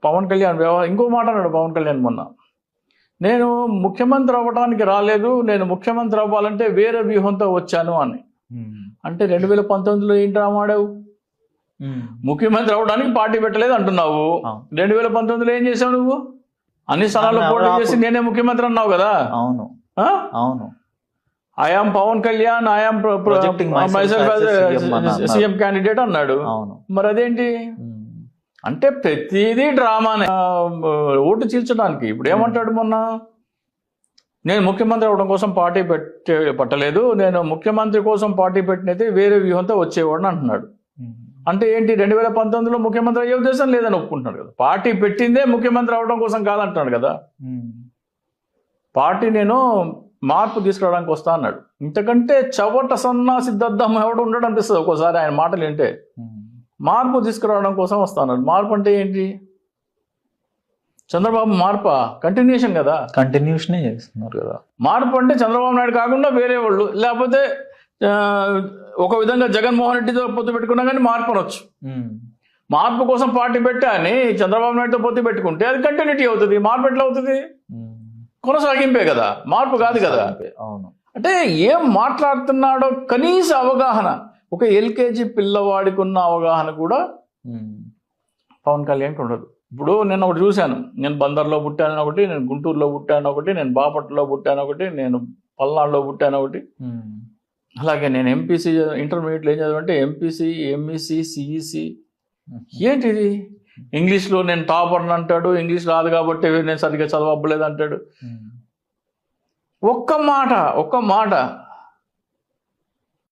పవన్ కళ్యాణ్ ఇంకో మాట అన్నాడు పవన్ కళ్యాణ్ మొన్న, నేను ముఖ్యమంత్రి అవ్వడానికి రాలేదు, నేను ముఖ్యమంత్రి అవ్వాలంటే వేరే వ్యూహంతో వచ్చాను అని. అంటే 2019లో ఏంటి డ్రామాడావు? ముఖ్యమంత్రి అవ్వడానికి పార్టీ పెట్టలేదు అంటున్నావు. 2019లో ఏం చేసావు నువ్వు? అన్ని స్థానాల్లో పోటీ చేసి నేనే ముఖ్యమంత్రి అన్నావు కదా. అవును అవును. I am Pawan Kalyan, I am CM candidate అన్నాడు. మరి అదేంటి అంటే ప్రతిదీ డ్రామానే, ఓటు చీల్చడానికి. ఇప్పుడు ఏమంటాడు మొన్న, నేను ముఖ్యమంత్రి అవడం కోసం పార్టీ పట్టలేదు, నేను ముఖ్యమంత్రి కోసం పార్టీ పెట్టినైతే వేరే వ్యూహంతో వచ్చేవాడిని అంటున్నాడు. అంటే ఏంటి, 2019లో ముఖ్యమంత్రి అయ్యే ఉద్దేశం లేదని ఒప్పుకుంటున్నాడు కదా. పార్టీ పెట్టిందే ముఖ్యమంత్రి అవడం కోసం కాదంటున్నాడు కదా. పార్టీ నేను మార్పు తీసుకురావడానికి వస్తా అన్నాడు. ఇంతకంటే చవట సన్నాసి దద్దం ఎవడు ఉండడం అనిపిస్తుంది ఒక్కోసారి ఆయన మాటలు ఏంటే. మార్పు తీసుకురావడం కోసం వస్తాను. మార్పు అంటే ఏంటి? చంద్రబాబు మార్పా? కంటిన్యూషన్ కదా, కంటిన్యూషనే చేస్తున్నారు కదా. మార్పు అంటే చంద్రబాబు నాయుడు కాకుండా వేరే వాళ్ళు, లేకపోతే ఒక విధంగా జగన్మోహన్ రెడ్డితో పొత్తు పెట్టుకున్నా కానీ మార్పు అనొచ్చు. మార్పు కోసం పార్టీ పెట్టా అని చంద్రబాబు నాయుడుతో పొత్తు పెట్టుకుంటే అది కంటిన్యూటీ అవుతుంది. మార్పు ఎట్లా అవుతుంది? కొనసాగింపే కదా, మార్పు కాదు కదా. అవును. అంటే ఏం మాట్లాడుతున్నాడో కనీస అవగాహన, ఒక ఎల్కేజీ పిల్లవాడికి ఉన్న అవగాహన కూడా పవన్ కళ్యాణ్కి ఉండదు. ఇప్పుడు నేను ఒకటి చూశాను, నేను బందర్లో పుట్టాను ఒకటి, నేను గుంటూరులో పుట్టాను ఒకటి, నేను బాపట్లలో పుట్టాను ఒకటి, నేను పల్నాడులో పుట్టాను ఒకటి. అలాగే నేను ఎంపీసీ ఇంటర్మీడియట్లో ఏం చదివంటే ఎంపీసీ, ఎంఈసీ, సిఈసీ. ఏంటిది? ఇంగ్లీష్లో నేను టాపర్ని అంటాడు, ఇంగ్లీష్ రాదు కాబట్టి నేను సరిగ్గా చదవబ్బలేదు అంటాడు. ఒక్క మాట